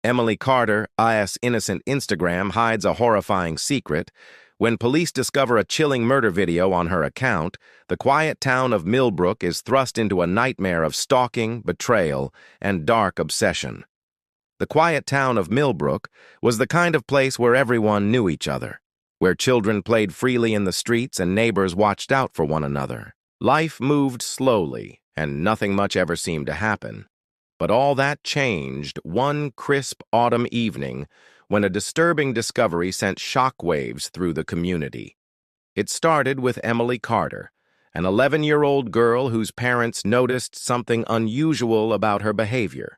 Emily Carter's innocent Instagram hides a horrifying secret. When police discover a chilling murder video on her account, the quiet town of Millbrook is thrust into a nightmare of stalking, betrayal, and dark obsession. The quiet town of Millbrook was the kind of place where everyone knew each other, where children played freely in the streets and neighbors watched out for one another. Life moved slowly, and nothing much ever seemed to happen. But all that changed one crisp autumn evening when a disturbing discovery sent shockwaves through the community. It started with Emily Carter, an 11-year-old girl whose parents noticed something unusual about her behavior.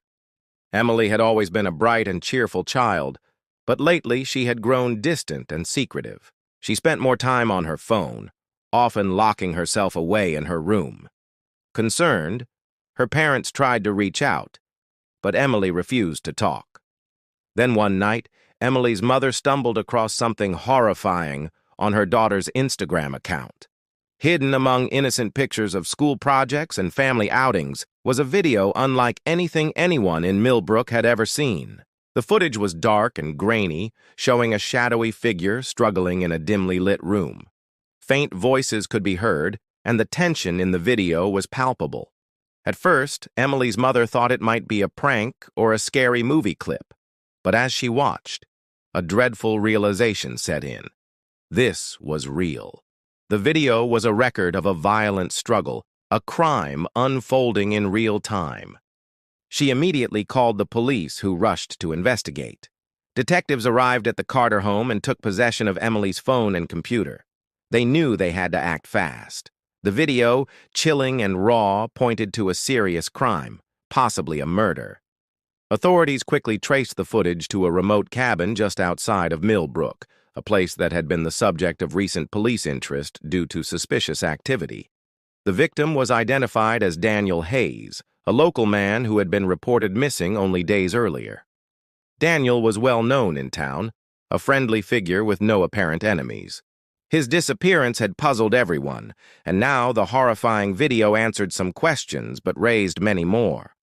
Emily had always been a bright and cheerful child, but lately she had grown distant and secretive. She spent more time on her phone, often locking herself away in her room. Concerned, her parents tried to reach out, but Emily refused to talk. Then one night, Emily's mother stumbled across something horrifying on her daughter's Instagram account. Hidden among innocent pictures of school projects and family outings was a video unlike anything anyone in Millbrook had ever seen. The footage was dark and grainy, showing a shadowy figure struggling in a dimly lit room. Faint voices could be heard, and the tension in the video was palpable. At first, Emily's mother thought it might be a prank or a scary movie clip. But as she watched, a dreadful realization set in. This was real. The video was a record of a violent struggle, a crime unfolding in real time. She immediately called the police, who rushed to investigate. Detectives arrived at the Carter home and took possession of Emily's phone and computer. They knew they had to act fast. The video, chilling and raw, pointed to a serious crime, possibly a murder. Authorities quickly traced the footage to a remote cabin just outside of Millbrook, a place that had been the subject of recent police interest due to suspicious activity. The victim was identified as Daniel Hayes, a local man who had been reported missing only days earlier. Daniel was well known in town, a friendly figure with no apparent enemies. His disappearance had puzzled everyone, and now the horrifying video answered some questions but raised many more.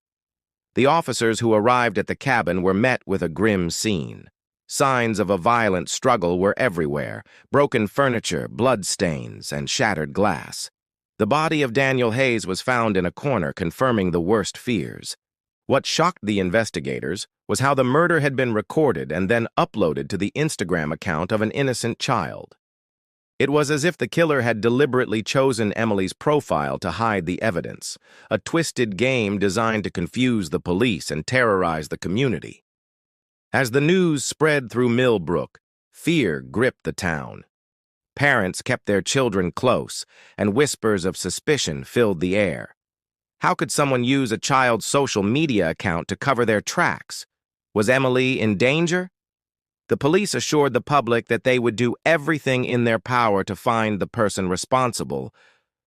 The officers who arrived at the cabin were met with a grim scene. Signs of a violent struggle were everywhere: broken furniture, bloodstains, and shattered glass. The body of Daniel Hayes was found in a corner, confirming the worst fears. What shocked the investigators was how the murder had been recorded and then uploaded to the Instagram account of an innocent child. It was as if the killer had deliberately chosen Emily's profile to hide the evidence, a twisted game designed to confuse the police and terrorize the community. As the news spread through Millbrook, fear gripped the town. Parents kept their children close, and whispers of suspicion filled the air. How could someone use a child's social media account to cover their tracks? Was Emily in danger? The police assured the public that they would do everything in their power to find the person responsible,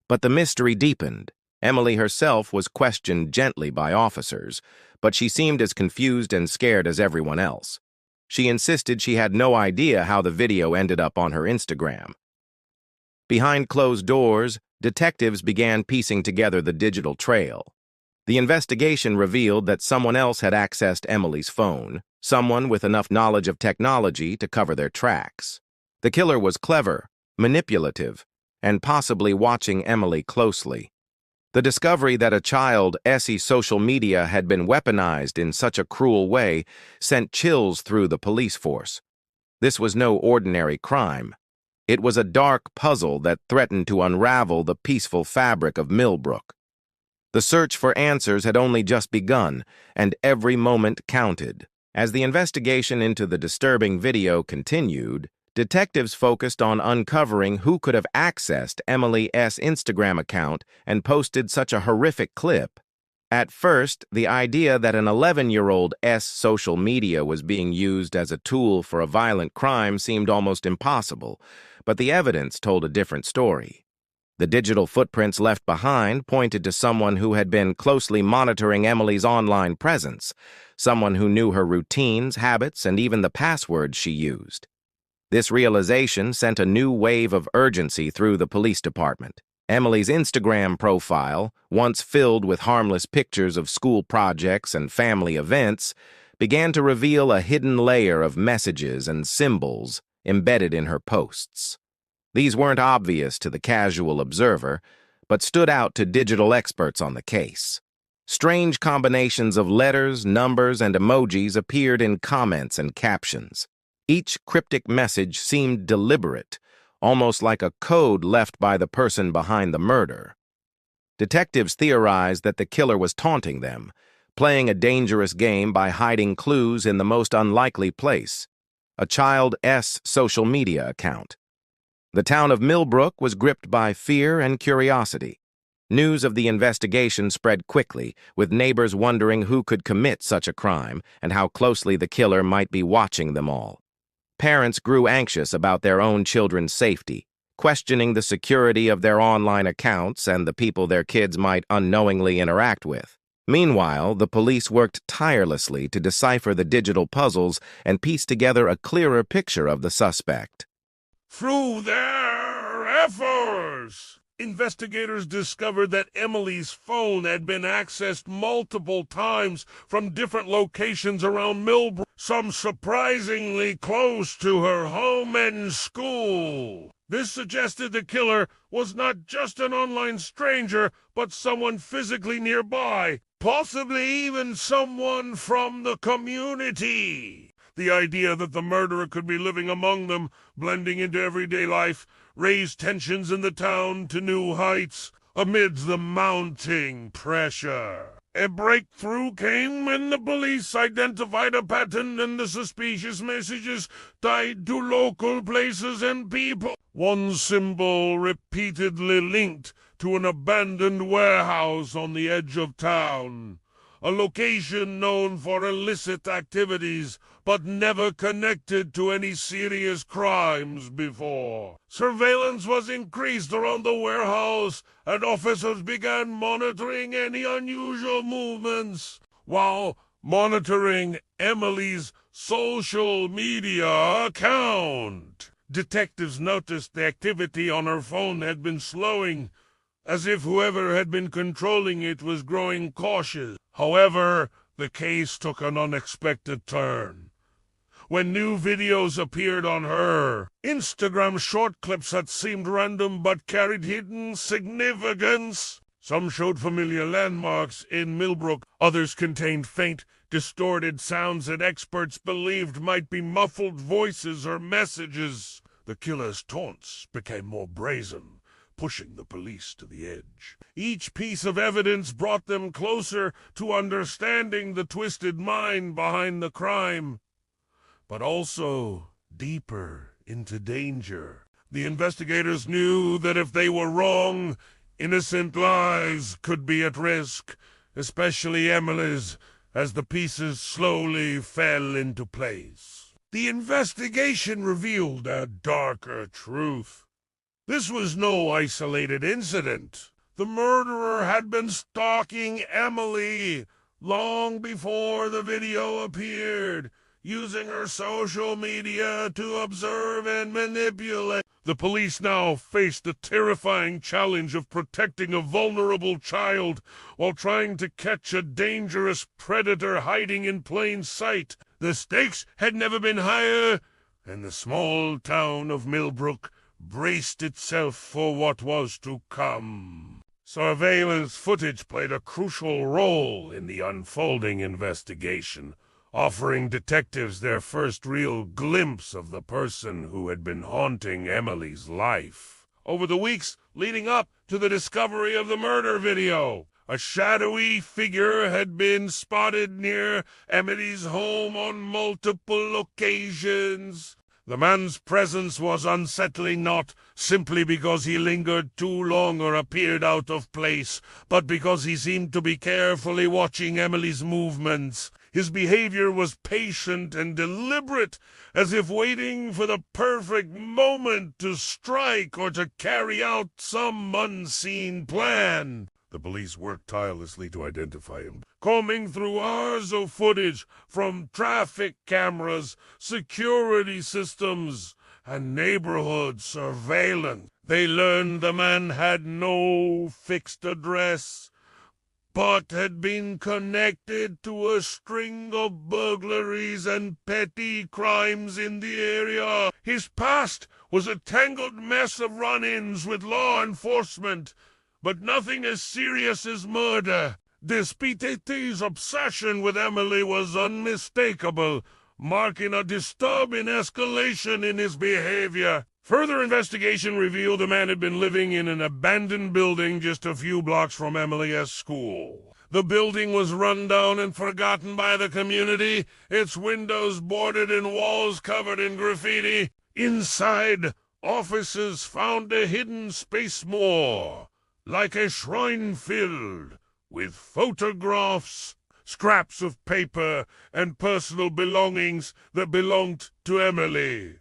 but the mystery deepened. Emily herself was questioned gently by officers, but she seemed as confused and scared as everyone else. She insisted she had no idea how the video ended up on her Instagram. Behind closed doors, detectives began piecing together the digital trail. The investigation revealed that someone else had accessed Emily's phone, someone with enough knowledge of technology to cover their tracks. The killer was clever, manipulative, and possibly watching Emily closely. The discovery that a child's social media had been weaponized in such a cruel way sent chills through the police force. This was no ordinary crime. It was a dark puzzle that threatened to unravel the peaceful fabric of Millbrook. The search for answers had only just begun, and every moment counted. As the investigation into the disturbing video continued, detectives focused on uncovering who could have accessed Emily's Instagram account and posted such a horrific clip. At first, the idea that an 11-year-old's social media was being used as a tool for a violent crime seemed almost impossible, but the evidence told a different story. The digital footprints left behind pointed to someone who had been closely monitoring Emily's online presence, someone who knew her routines, habits, and even the passwords she used. This realization sent a new wave of urgency through the police department. Emily's Instagram profile, once filled with harmless pictures of school projects and family events, began to reveal a hidden layer of messages and symbols embedded in her posts. These weren't obvious to the casual observer, but stood out to digital experts on the case. Strange combinations of letters, numbers, and emojis appeared in comments and captions. Each cryptic message seemed deliberate, almost like a code left by the person behind the murder. Detectives theorized that the killer was taunting them, playing a dangerous game by hiding clues in the most unlikely place, a child's social media account. The town of Millbrook was gripped by fear and curiosity. News of the investigation spread quickly, with neighbors wondering who could commit such a crime and how closely the killer might be watching them all. Parents grew anxious about their own children's safety, questioning the security of their online accounts and the people their kids might unknowingly interact with. Meanwhile, the police worked tirelessly to decipher the digital puzzles and piece together a clearer picture of the suspect. Through their efforts, investigators discovered that Emily's phone had been accessed multiple times from different locations around Millbrook, some surprisingly close to her home and school. This suggested the killer was not just an online stranger, but someone physically nearby, possibly even someone from the community. The idea that the murderer could be living among them, blending into everyday life, raised tensions in the town to new heights amidst the mounting pressure. A breakthrough came when the police identified a pattern in the suspicious messages tied to local places and people. One symbol repeatedly linked to an abandoned warehouse on the edge of town, a location known for illicit activities, but never connected to any serious crimes before. Surveillance was increased around the warehouse, and officers began monitoring any unusual movements, while monitoring Emily's social media account. Detectives noticed the activity on her phone had been slowing, as if whoever had been controlling it was growing cautious. However, the case took an unexpected turn when new videos appeared on her Instagram short clips that seemed random but carried hidden significance. Some showed familiar landmarks in Millbrook, others contained faint, distorted sounds that experts believed might be muffled voices or messages. The killer's taunts became more brazen, pushing the police to the edge. Each piece of evidence brought them closer to understanding the twisted mind behind the crime, but also deeper into danger. The investigators knew that if they were wrong, innocent lives could be at risk, especially Emily's, as the pieces slowly fell into place. The investigation revealed a darker truth. This was no isolated incident. The murderer had been stalking Emily long before the video appeared, using her social media to observe and manipulate. The police now faced the terrifying challenge of protecting a vulnerable child while trying to catch a dangerous predator hiding in plain sight. The stakes had never been higher, and the small town of Millbrook braced itself for what was to come. Surveillance footage played a crucial role in the unfolding investigation, offering detectives their first real glimpse of the person who had been haunting Emily's life. Over the weeks leading up to the discovery of the murder video, a shadowy figure had been spotted near Emily's home on multiple occasions. The man's presence was unsettling not simply because he lingered too long or appeared out of place, but because he seemed to be carefully watching Emily's movements. His behavior was patient and deliberate, as if waiting for the perfect moment to strike or to carry out some unseen plan. The police worked tirelessly to identify him, combing through hours of footage from traffic cameras, security systems, and neighborhood surveillance. They learned the man had no fixed address, but had been connected to a string of burglaries and petty crimes in the area. His past was a tangled mess of run-ins with law enforcement, but nothing as serious as murder. Despite's obsession with Emily was unmistakable, marking a disturbing escalation in his behavior. Further investigation revealed the man had been living in an abandoned building just a few blocks from Emily's school. The building was run down and forgotten by the community, its windows boarded and walls covered in graffiti. Inside, officers found a hidden space more, like a shrine filled with photographs, scraps of paper, and personal belongings that belonged to Emily.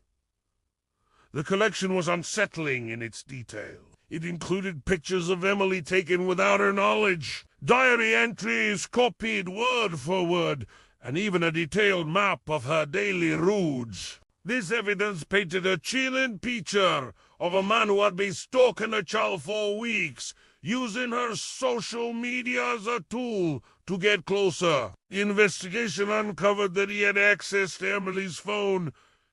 The collection was unsettling in its detail. It included pictures of Emily taken without her knowledge, diary entries copied word for word, and even a detailed map of her daily routes. This evidence painted a chilling picture of a man who had been stalking a child for weeks, using her social media as a tool to get closer. The investigation uncovered that he had access to Emily's phone,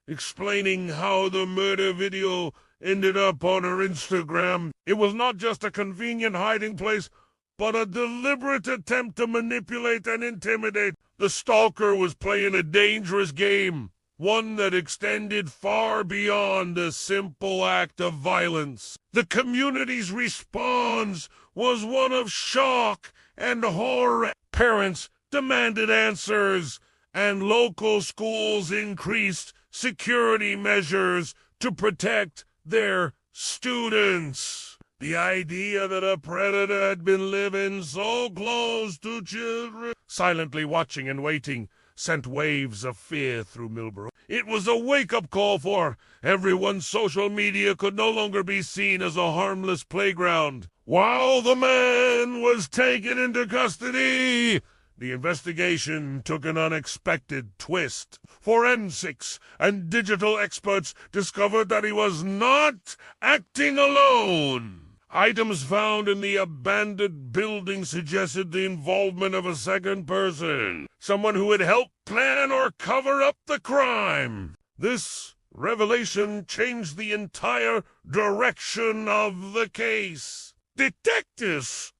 explaining how the murder video ended up on her Instagram. It was not just a convenient hiding place, but a deliberate attempt to manipulate and intimidate. The stalker was playing a dangerous game, one that extended far beyond a simple act of violence. The community's response was one of shock and horror. Parents demanded answers, and local schools increased security measures to protect their students. The idea that a predator had been living so close to children, silently watching and waiting, sent waves of fear through Millbrook. It was a wake-up call for everyone. Social media could no longer be seen as a harmless playground. While the man was taken into custody, the investigation took an unexpected twist. Forensics and digital experts discovered that he was not acting alone. Items found in the abandoned building suggested the involvement of a second person, someone who had helped plan or cover up the crime. This revelation changed the entire direction of the case. Detectives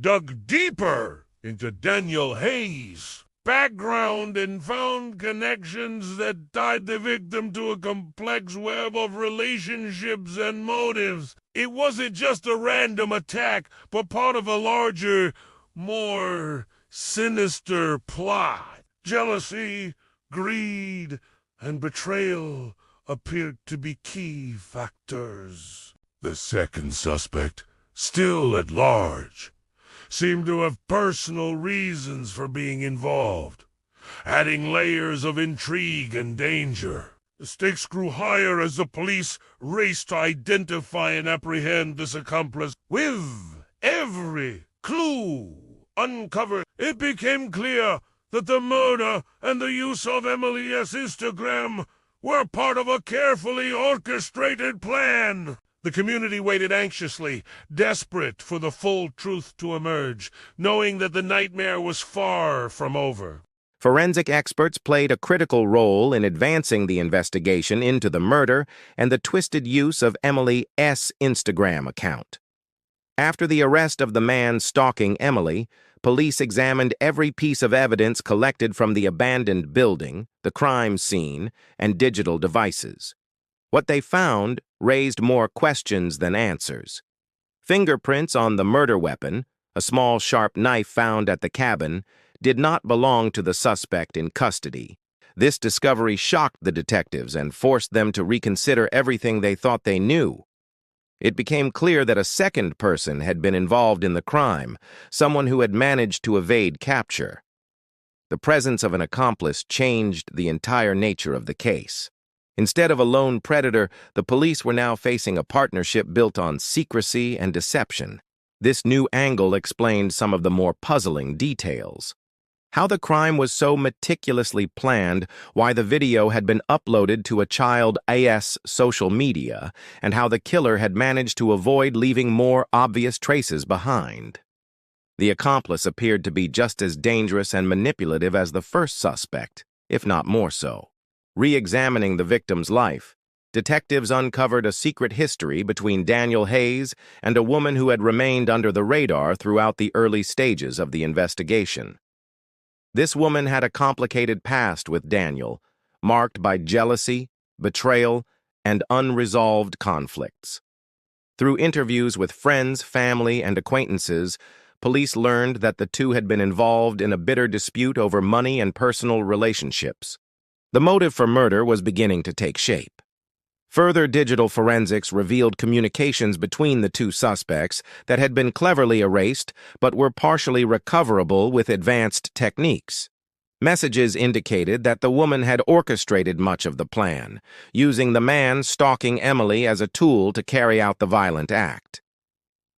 dug deeper into Daniel Hayes' background and found connections that tied the victim to a complex web of relationships and motives. It wasn't just a random attack, but part of a larger, more sinister plot. Jealousy, greed, and betrayal appeared to be key factors. The second suspect, still at large, seemed to have personal reasons for being involved, adding layers of intrigue and danger. The stakes grew higher as the police raced to identify and apprehend this accomplice. With every clue uncovered, it became clear that the murder and the use of Emily's Instagram were part of a carefully orchestrated plan. The community waited anxiously, desperate for the full truth to emerge, knowing that the nightmare was far from over. Forensic experts played a critical role in advancing the investigation into the murder and the twisted use of Emily's Instagram account. After the arrest of the man stalking Emily, police examined every piece of evidence collected from the abandoned building, the crime scene, and digital devices. What they found raised more questions than answers. Fingerprints on the murder weapon, a small sharp knife found at the cabin, did not belong to the suspect in custody. This discovery shocked the detectives and forced them to reconsider everything they thought they knew. It became clear that a second person had been involved in the crime, someone who had managed to evade capture. The presence of an accomplice changed the entire nature of the case. Instead of a lone predator, the police were now facing a partnership built on secrecy and deception. This new angle explained some of the more puzzling details. How the crime was so meticulously planned, why the video had been uploaded to a child's social media, and how the killer had managed to avoid leaving more obvious traces behind. The accomplice appeared to be just as dangerous and manipulative as the first suspect, if not more so. Re-examining the victim's life, detectives uncovered a secret history between Daniel Hayes and a woman who had remained under the radar throughout the early stages of the investigation. This woman had a complicated past with Daniel, marked by jealousy, betrayal, and unresolved conflicts. Through interviews with friends, family, and acquaintances, police learned that the two had been involved in a bitter dispute over money and personal relationships. The motive for murder was beginning to take shape. Further digital forensics revealed communications between the two suspects that had been cleverly erased but were partially recoverable with advanced techniques. Messages indicated that the woman had orchestrated much of the plan, using the man stalking Emily as a tool to carry out the violent act.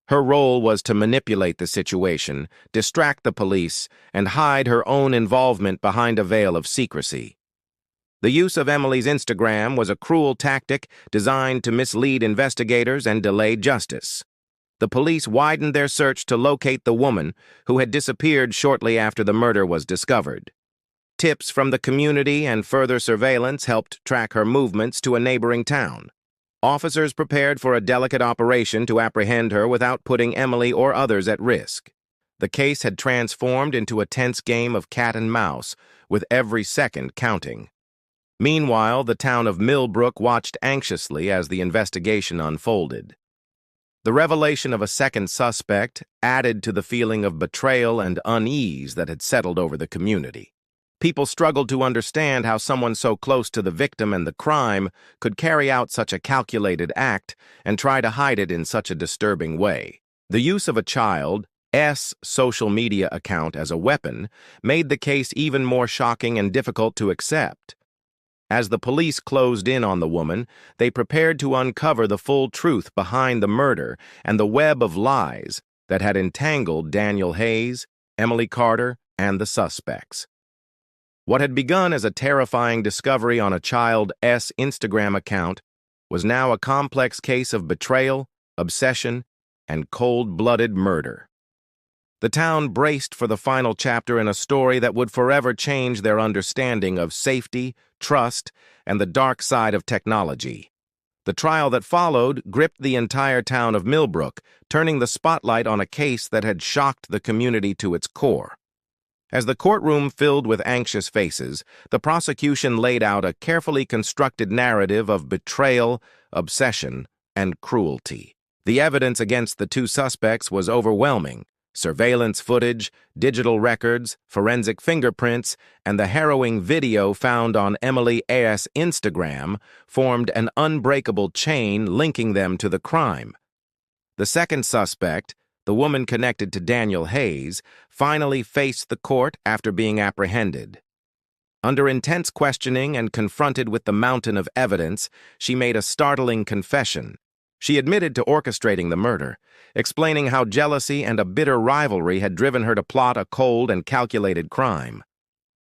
Her role was to manipulate the situation, distract the police, and hide her own involvement behind a veil of secrecy. The use of Emily's Instagram was a cruel tactic designed to mislead investigators and delay justice. The police widened their search to locate the woman, who had disappeared shortly after the murder was discovered. Tips from the community and further surveillance helped track her movements to a neighboring town. Officers prepared for a delicate operation to apprehend her without putting Emily or others at risk. The case had transformed into a tense game of cat and mouse, with every second counting. Meanwhile, the town of Millbrook watched anxiously as the investigation unfolded. The revelation of a second suspect added to the feeling of betrayal and unease that had settled over the community. People struggled to understand how someone so close to the victim and the crime could carry out such a calculated act and try to hide it in such a disturbing way. The use of a child's social media account as a weapon made the case even more shocking and difficult to accept. As the police closed in on the woman, they prepared to uncover the full truth behind the murder and the web of lies that had entangled Daniel Hayes, Emily Carter, and the suspects. What had begun as a terrifying discovery on a child's Instagram account was now a complex case of betrayal, obsession, and cold-blooded murder. The town braced for the final chapter in a story that would forever change their understanding of safety, trust, and the dark side of technology. The trial that followed gripped the entire town of Millbrook, turning the spotlight on a case that had shocked the community to its core. As the courtroom filled with anxious faces, the prosecution laid out a carefully constructed narrative of betrayal, obsession, and cruelty. The evidence against the two suspects was overwhelming. Surveillance footage, digital records, forensic fingerprints, and the harrowing video found on Emily's Instagram formed an unbreakable chain linking them to the crime. The second suspect, the woman connected to Daniel Hayes, finally faced the court after being apprehended. Under intense questioning and confronted with the mountain of evidence, she made a startling confession. She admitted to orchestrating the murder, explaining how jealousy and a bitter rivalry had driven her to plot a cold and calculated crime.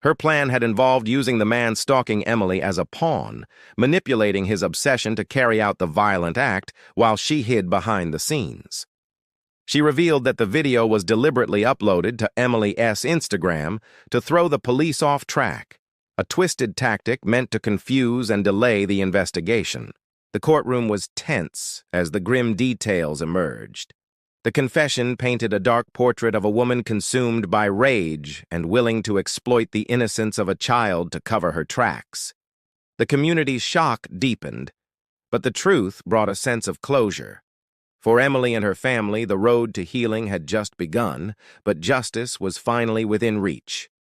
Her plan had involved using the man stalking Emily as a pawn, manipulating his obsession to carry out the violent act while she hid behind the scenes. She revealed that the video was deliberately uploaded to Emily's Instagram to throw the police off track, a twisted tactic meant to confuse and delay the investigation. The courtroom was tense as the grim details emerged. The confession painted a dark portrait of a woman consumed by rage and willing to exploit the innocence of a child to cover her tracks. The community's shock deepened, but the truth brought a sense of closure. For Emily and her family, the road to healing had just begun, but justice was finally within reach.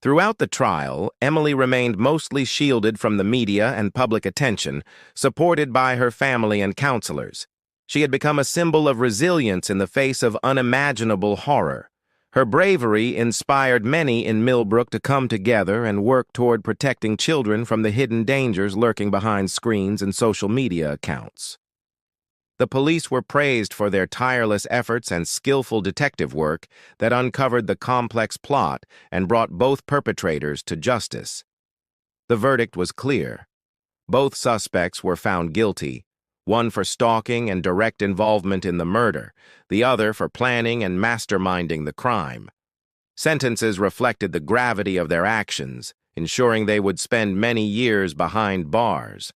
Throughout the trial, Emily remained mostly shielded from the media and public attention, supported by her family and counselors. She had become a symbol of resilience in the face of unimaginable horror. Her bravery inspired many in Millbrook to come together and work toward protecting children from the hidden dangers lurking behind screens and social media accounts. The police were praised for their tireless efforts and skillful detective work that uncovered the complex plot and brought both perpetrators to justice. The verdict was clear. Both suspects were found guilty, one for stalking and direct involvement in the murder, the other for planning and masterminding the crime. Sentences reflected the gravity of their actions, ensuring they would spend many years behind bars.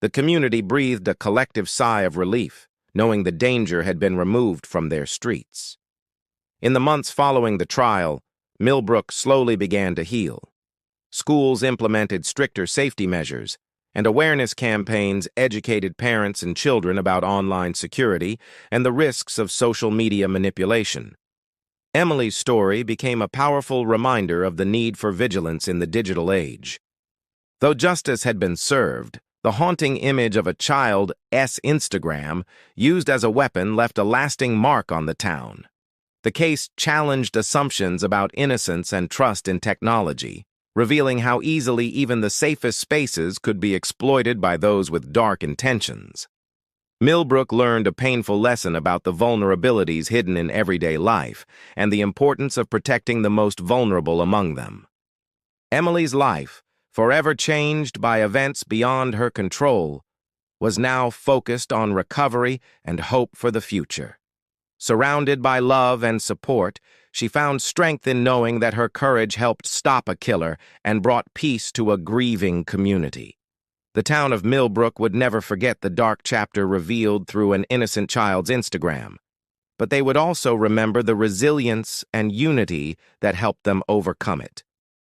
The community breathed a collective sigh of relief, knowing the danger had been removed from their streets. In the months following the trial, Millbrook slowly began to heal. Schools implemented stricter safety measures, and awareness campaigns educated parents and children about online security and the risks of social media manipulation. Emily's story became a powerful reminder of the need for vigilance in the digital age. Though justice had been served, the haunting image of a child's Instagram used as a weapon left a lasting mark on the town. The case challenged assumptions about innocence and trust in technology, revealing how easily even the safest spaces could be exploited by those with dark intentions. Millbrook learned a painful lesson about the vulnerabilities hidden in everyday life and the importance of protecting the most vulnerable among them. Emily's life, forever changed by events beyond her control, was now focused on recovery and hope for the future. Surrounded by love and support, she found strength in knowing that her courage helped stop a killer and brought peace to a grieving community. The town of Millbrook would never forget the dark chapter revealed through an innocent child's Instagram, but they would also remember the resilience and unity that helped them overcome it.